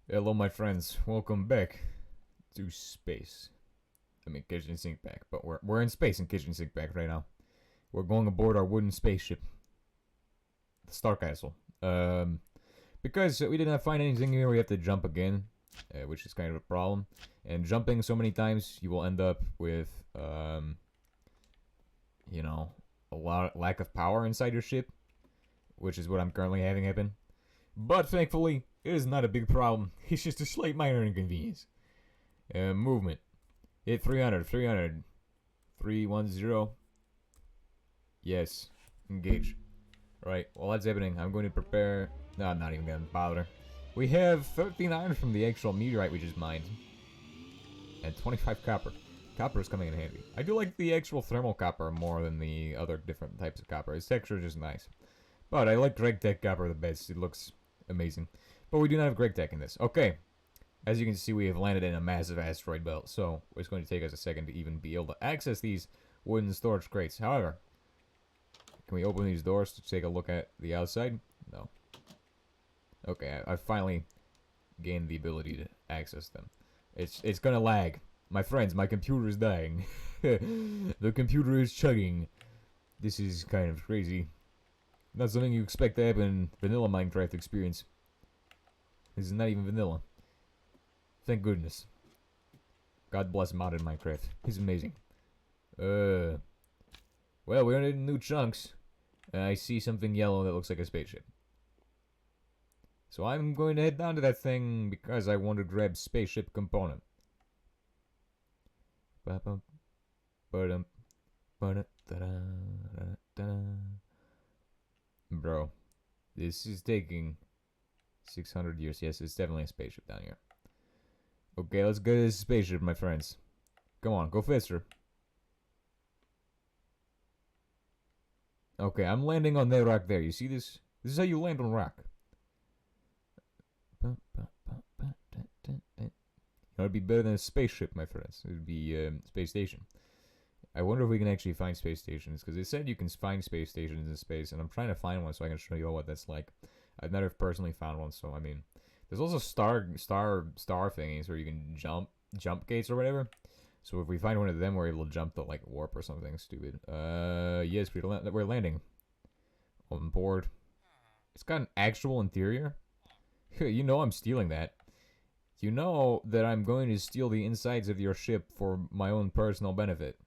Hello, my friends. Welcome back to space. I mean, kitchen sink back, but we're in space in kitchen sink back right now. We're going aboard our wooden spaceship, the Star Castle. Because we did not find anything here, we have to jump again, which is kind of a problem. And jumping so many times, you will end up with, you know, lack of power inside your ship, which is what I'm currently having happen. But thankfully, it is not a big problem. It's just a slight minor inconvenience. Movement. Hit 300, 300. 310. Yes. Engage. Right, while that's happening, I'm going to prepare... No, I'm not even going to bother. We have 13 iron from the actual meteorite we just mined. And 25 copper. Copper is coming in handy. I do like the actual thermal copper more than the other different types of copper. Its texture is just nice. But I like Greg Tech copper the best. It looks amazing. But we do not have Greg Tech in this. Okay. As you can see, we have landed in a massive asteroid belt. So it's going to take us a second to even be able to access these wooden storage crates. However, can we open these doors to take a look at the outside? No. Okay, I finally gained the ability to access them. It's gonna lag. My friends, my computer is dying. The computer is chugging. This is kind of crazy. Not something you expect to happen in vanilla Minecraft experience. This is not even vanilla. Thank goodness. God bless modded Minecraft. He's amazing. Well, we're in new chunks. I see something yellow that looks like a spaceship. So I'm going to head down to that thing because I want to grab spaceship component. Bro, this is taking 600 years. Yes, it's definitely a spaceship down here. Okay, let's go to this spaceship, my friends. Come on, go faster. Okay, I'm landing on that rock there. You see this? This is how you land on rock. It'd be better than a spaceship, my friends. It would be space station. I wonder if we can actually find space stations, because they said you can find space stations in space, and I'm trying to find one so I can show you all what that's like. I've never personally found one, so I mean, there's also star thingies where you can jump gates or whatever. So if we find one of them, we're able to jump to like warp or something stupid. Yes, we're landing on board. It's got an actual interior. You know I'm stealing that. You know that I'm going to steal the insides of your ship for my own personal benefit.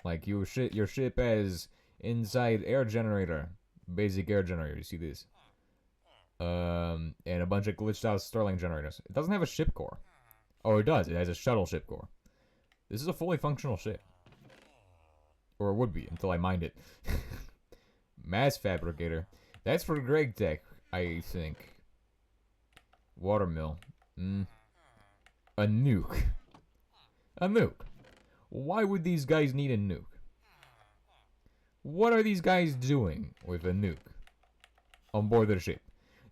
Like your ship has inside air generator, basic air generator. You see this? And a bunch of glitched out Stirling generators. It doesn't have a ship core. Oh, it does. It has a shuttle ship core. This is a fully functional ship. Or it would be, until I mined it. Mass fabricator. That's for Greg Tech, I think. Watermill. A nuke. A nuke. Why would these guys need a nuke? What are these guys doing with a nuke on board their ship?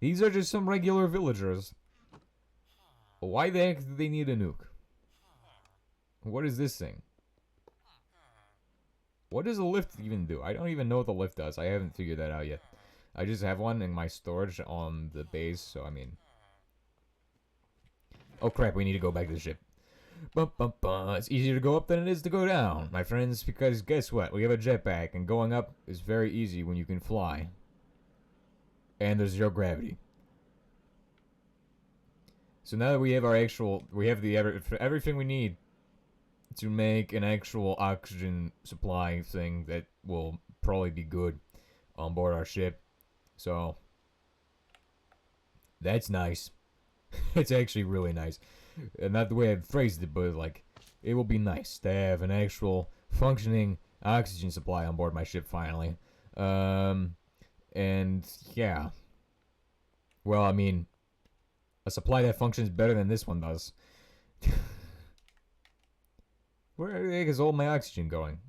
These are just some regular villagers. Why the heck do they need a nuke? What is this thing? What does a lift even do? I don't even know what the lift does. I haven't figured that out yet. I just have one in my storage on the base, so I mean... Oh crap, we need to go back to the ship. It's easier to go up than it is to go down, my friends, because guess what? We have a jetpack, and going up is very easy when you can fly. And there's zero gravity. So now that we have our actual... We have the everything we need to make an actual oxygen supply thing that will probably be good on board our ship. So... That's nice. It's actually really nice. And not the way I phrased it, but like, it will be nice to have an actual functioning oxygen supply on board my ship finally. And yeah. Well, I mean, a supply that functions better than this one does. Where the heck is all my oxygen going?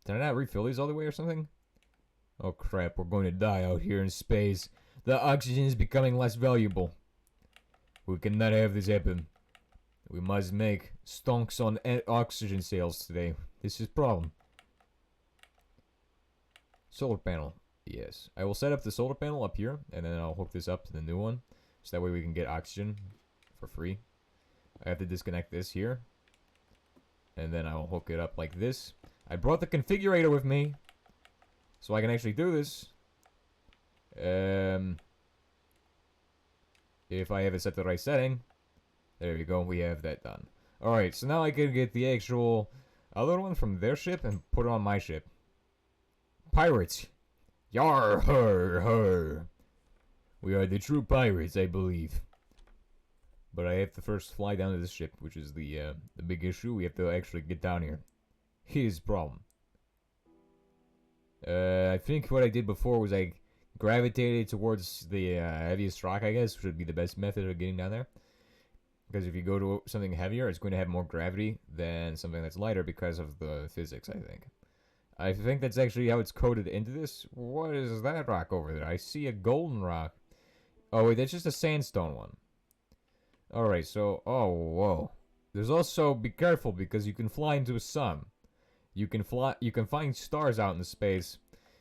Did I not refill these all the way or something? Oh crap, we're going to die out here in space. The oxygen is becoming less valuable. We cannot have this happen. We must make stonks on oxygen sales today. This is a problem. Solar panel. Yes. I will set up the solar panel up here, and then I'll hook this up to the new one. So that way we can get oxygen for free. I have to disconnect this here. And then I'll hook it up like this. I brought the configurator with me. So I can actually do this. If I have it set to the right setting. There we go, we have that done. Alright, so now I can get the actual other one from their ship and put it on my ship. Pirates! Yar, her, her. We are the true pirates, I believe. But I have to first fly down to this ship, which is the big issue. We have to actually get down here. Here's the problem. I think what I did before was I gravitated towards the heaviest rock, I guess, which would be the best method of getting down there. Because if you go to something heavier, it's going to have more gravity than something that's lighter because of the physics, I think. I think that's actually how it's coded into this. What is that rock over there? I see a golden rock. Oh, wait, that's just a sandstone one. Alright, so, oh, whoa. There's also, be careful, because you can fly into a sun. You can find stars out in space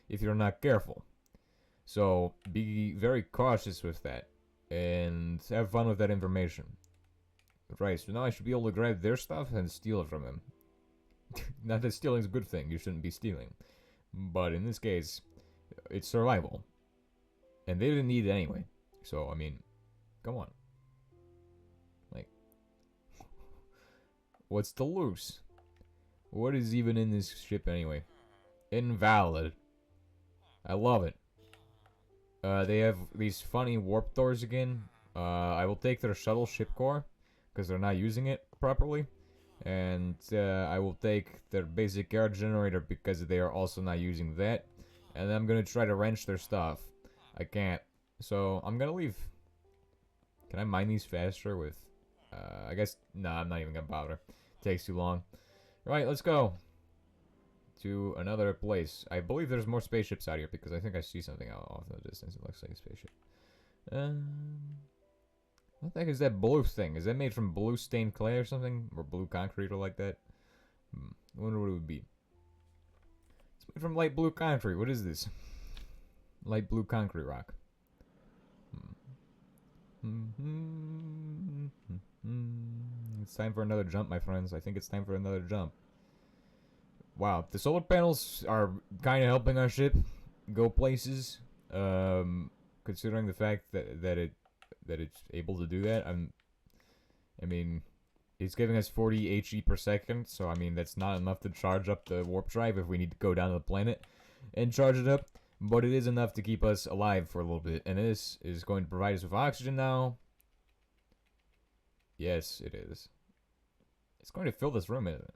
if you're not careful. So, be very cautious with that. And have fun with that information. Right, so now I should be able to grab their stuff and steal it from them. Not that stealing is a good thing, you shouldn't be stealing. But in this case, it's survival. And they didn't need it anyway. So, I mean, come on. Like, what's to lose? What is even in this ship anyway? Invalid. I love it. They have these funny warp doors again. I will take their shuttle ship core, because they're not using it properly. And I will take their basic air generator, because they are also not using that. And I'm going to try to wrench their stuff. I can't. So, I'm going to leave. Can I mine these faster with... I guess... Nah, I'm not even going to bother. Takes too long. Right, let's go. To another place. I believe there's more spaceships out here, because I think I see something out off in the distance. It looks like a spaceship. What the heck is that blue thing? Is that made from blue stained clay or something? Or blue concrete or like that? I wonder what it would be. It's made from light blue concrete. What is this? Light blue concrete rock. It's time for another jump, my friends. I think it's time for another jump. Wow, the solar panels are kind of helping our ship go places. Considering the fact that it's able to do that. I mean, it's giving us 40 HE per second, so I mean that's not enough to charge up the warp drive if we need to go down to the planet and charge it up. But it is enough to keep us alive for a little bit, and this is going to provide us with oxygen now. Yes, it is. It's going to fill this room, isn't it?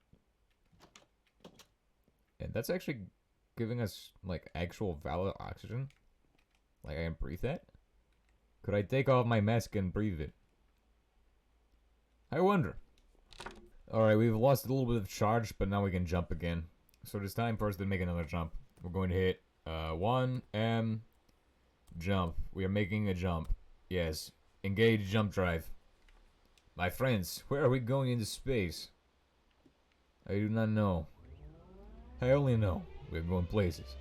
And that's actually giving us, like, actual valid oxygen. Like, I can breathe that? Could I take off my mask and breathe it? I wonder. Alright, we've lost a little bit of charge, but now we can jump again. So it's time for us to make another jump. We're going to hit 1M jump. We are making a jump. Yes. Engage jump drive. My friends, where are we going into space? I do not know. I only know we're going places.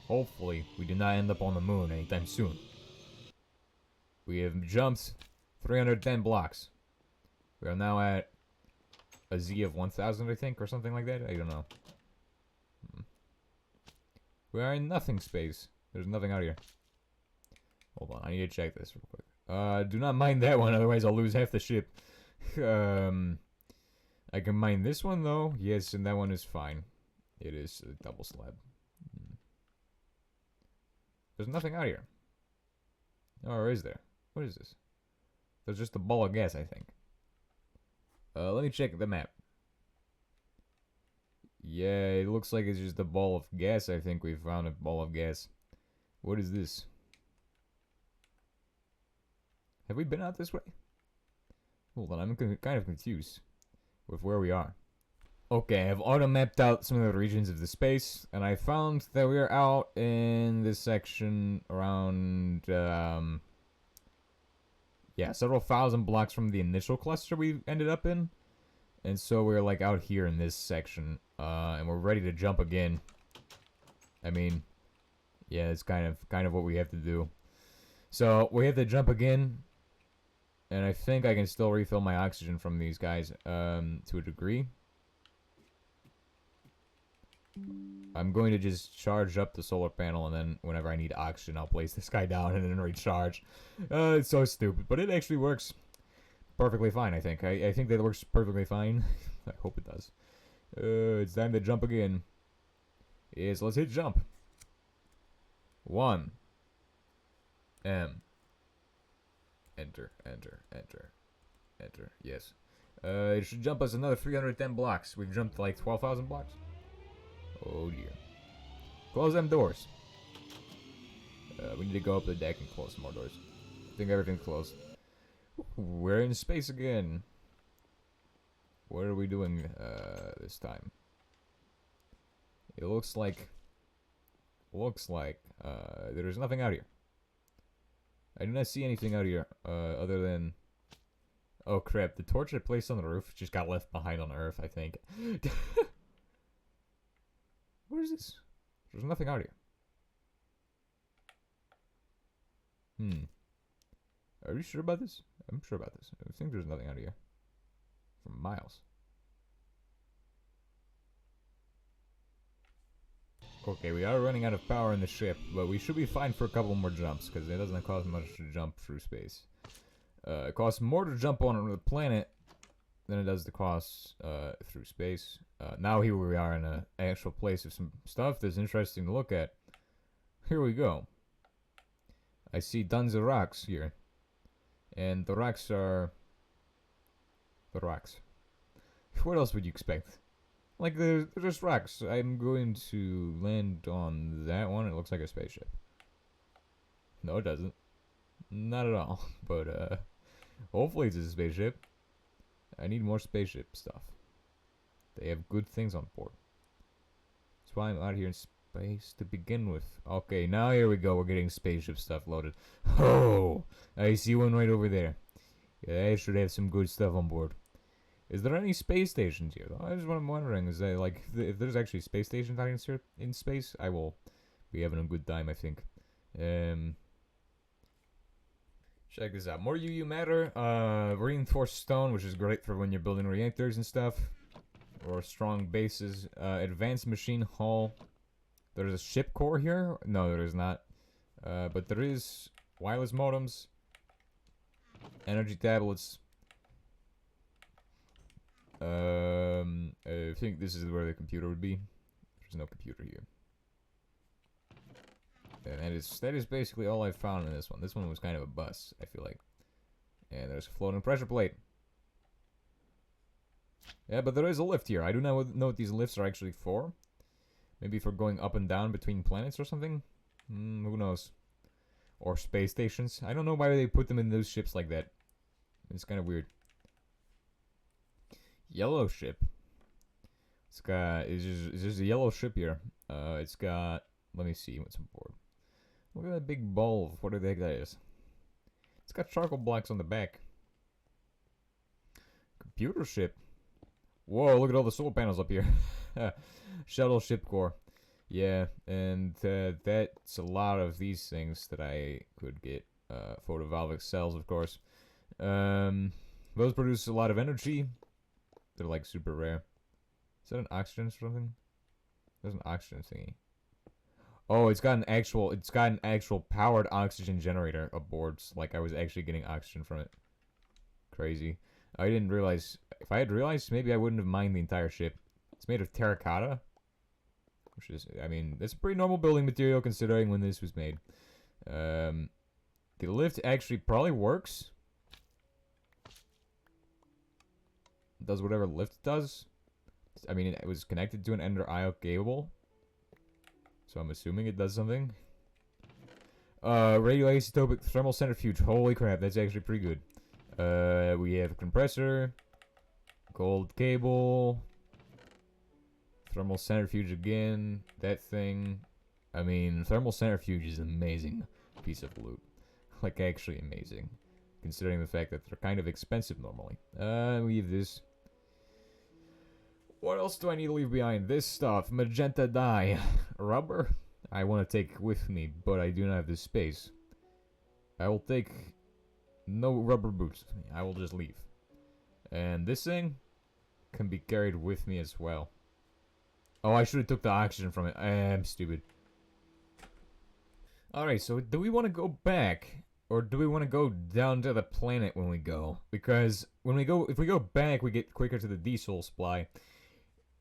Hopefully, we do not end up on the moon anytime soon. We have jumped 310 blocks. We are now at a Z of 1000, I think, or something like that. I don't know. We are in nothing space. There's nothing out here. Hold on, I need to check this real quick. Do not mine that one, otherwise I'll lose half the ship. I can mine this one, though. Yes, and that one is fine. It is a double slab. There's nothing out here. Or is there? What is this? There's just a ball of gas, I think. Let me check the map. Yeah, it looks like it's just a ball of gas. I think we found a ball of gas. What is this? Have we been out this way? Hold on, I'm kind of confused with where we are. Okay, I've auto-mapped out some of the regions of the space, and I found that we are out in this section around, yeah, several thousand blocks from the initial cluster we ended up in. And so we're, like, out here in this section, and we're ready to jump again. I mean, Yeah, it's kind of what we have to do. So we have to jump again, and I think I can still refill my oxygen from these guys to a degree. I'm going to just charge up the solar panel, and then whenever I need oxygen, I'll place this guy down and then recharge. It's so stupid, but it actually works perfectly fine, I think. I think that works perfectly fine. I hope it does. It's time to jump again. Yes, let's hit jump. 1. M. Enter, enter, enter, enter. Yes. It should jump us another 310 blocks. We've jumped like 12,000 blocks. Oh dear. Close them doors. We need to go up the deck and close some more doors. I think everything's closed. We're in space again. What are we doing this time? It looks like there's nothing out here. I do not see anything out here other than, oh crap, the torch I placed on the roof just got left behind on Earth, I think. What is this? There's nothing out here. Are you sure about this? I'm sure about this. I think there's nothing out here. For miles. Okay, we are running out of power in the ship, but we should be fine for a couple more jumps, because it doesn't cost much to jump through space. It costs more to jump on the planet than it does to cost through space. Now here we are in an actual place of some stuff that's interesting to look at. Here we go. I see tons of rocks here. And the rocks are... the rocks. What else would you expect? Like, they're just rocks. I'm going to land on that one. It looks like a spaceship. No, it doesn't. Not at all. But, hopefully it's a spaceship. I need more spaceship stuff. They have good things on board. That's why I'm out here in space to begin with. Okay, now here we go. We're getting spaceship stuff loaded. Oh! I see one right over there. Yeah, I should have some good stuff on board. Is there any space stations here, though? I just what I'm wondering is that, like, if there's actually space stations out here in space, I will be having a good time, I think. Check this out. More UU matter. Reinforced stone, which is great for when you're building reactors and stuff. Or strong bases. Advanced machine hull. There's a ship core here? No, there is not. But there is wireless modems. Energy tablets. I think this is where the computer would be. There's no computer here. And that is basically all I found in this one. This one was kind of a bust, I feel like. And there's a floating pressure plate. Yeah, but there is a lift here. I do not know what these lifts are actually for. Maybe for going up and down between planets or something? Who knows? Or space stations. I don't know why they put them in those ships like that. It's kind of weird. Yellow ship. It's got... It's just a yellow ship here. It's got... Let me see what's on board. Look at that big ball of what the heck that is. It's got charcoal blocks on the back. Computer ship. Whoa, look at all the solar panels up here. Shuttle ship core. Yeah, and that's a lot of these things that I could get. Photovoltaic cells, of course. Those produce a lot of energy. They're like super rare. Is that an oxygen or something? There's an oxygen thingy. Oh, it's got an actual powered oxygen generator aboard. Like I was actually getting oxygen from it. Crazy. I didn't realize. If I had realized, maybe I wouldn't have mined the entire ship. It's made of terracotta. Which is, I mean, that's a pretty normal building material considering when this was made. The lift actually probably works. It does whatever lift does. I mean, it was connected to an Ender IO cable. So I'm assuming it does something. Radioisotopic thermal centrifuge. Holy crap, that's actually pretty good. We have a compressor. Gold cable. Thermal centrifuge again. That thing. I mean, thermal centrifuge is an amazing piece of loot. Like, actually amazing. Considering the fact that they're kind of expensive normally. Leave this. What else do I need to leave behind? This stuff. Magenta dye. Rubber. I want to take with me, but I do not have the space. I will take no rubber boots with me. I will just leave. And this thing can be carried with me as well. Oh, I should have took the oxygen from it. I'm stupid. Alright, so do we want to go back? Or do we want to go down to the planet when we go? Because when we go, if we go back, we get quicker to the diesel supply.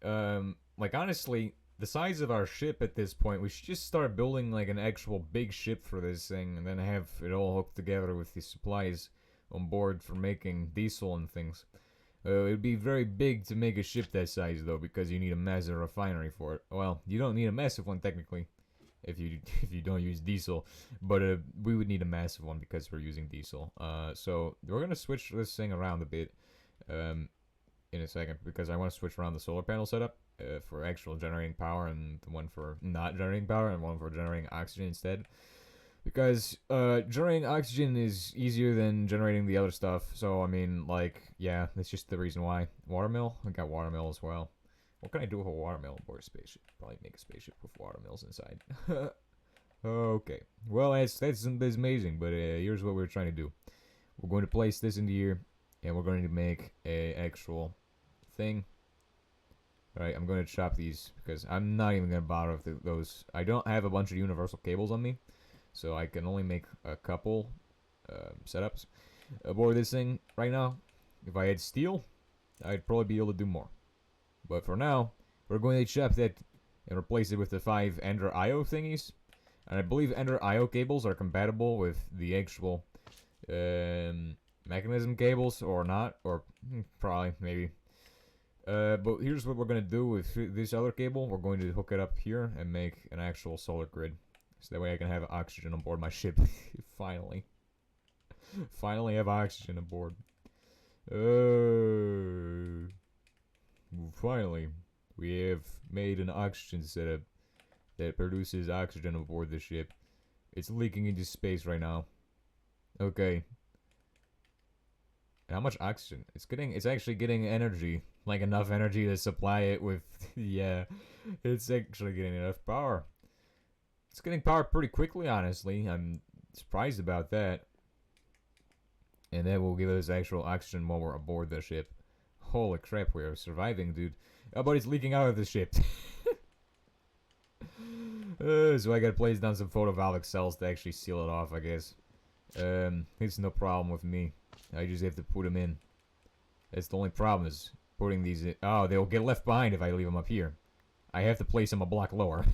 Like honestly, the size of our ship at this point, we should just start building like an actual big ship for this thing, and then have it all hooked together with the supplies on board for making diesel and things. It would be very big to make a ship that size though, because you need a massive refinery for it. Well, you don't need a massive one technically, if you if you don't use diesel, but we would need a massive one because we're using diesel. So we're gonna switch this thing around a bit, in a second, because I want to switch around the solar panel setup for actual generating power, and the one for not generating power, and one for generating oxygen instead. Because generating oxygen is easier than generating the other stuff. So I mean, like, yeah, that's just the reason why. Watermill, I got watermill as well. What can I do with a watermill aboard a spaceship? Probably make a spaceship with watermills inside. Okay, well that's amazing. But here's what we're trying to do. We're going to place this into here, and we're going to make a actual thing. Alright, I'm going to chop these because I'm not even going to bother with those. I don't have a bunch of universal cables on me, so I can only make a couple setups aboard this thing right now. If I had steel, I'd probably be able to do more. But for now, we're going to chop that and replace it with the 5 Ender IO thingies. And I believe Ender IO cables are compatible with the actual mechanism cables, or not, or probably, maybe. But here's what we're going to do with this other cable. We're going to hook it up here and make an actual solar grid. So that way I can have oxygen on board my ship. Finally. Finally have oxygen on board. Finally. We have made an oxygen setup that produces oxygen on board the ship. It's leaking into space right now. Okay. How much oxygen? It's actually getting energy. Like enough energy to supply it with, yeah, it's actually getting enough power. It's getting power pretty quickly, honestly. I'm surprised about that. And that will give us actual oxygen while we're aboard the ship. Holy crap, we are surviving, dude. Oh, but it's leaking out of the ship. So I gotta place down some photovoltaic cells to actually seal it off, I guess. It's no problem with me. I just have to put them in. That's the only problem, is putting these in. Oh, they'll get left behind if I leave them up here. I have to place them a block lower.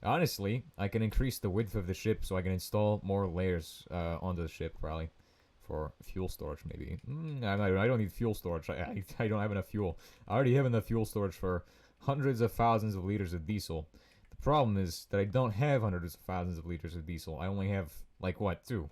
Honestly, I can increase the width of the ship so I can install more layers onto the ship, probably. For fuel storage, maybe. I don't need fuel storage. I don't have enough fuel. I already have enough fuel storage for hundreds of thousands of liters of diesel. The problem is that I don't have hundreds of thousands of liters of diesel. I only have, like, what, 2?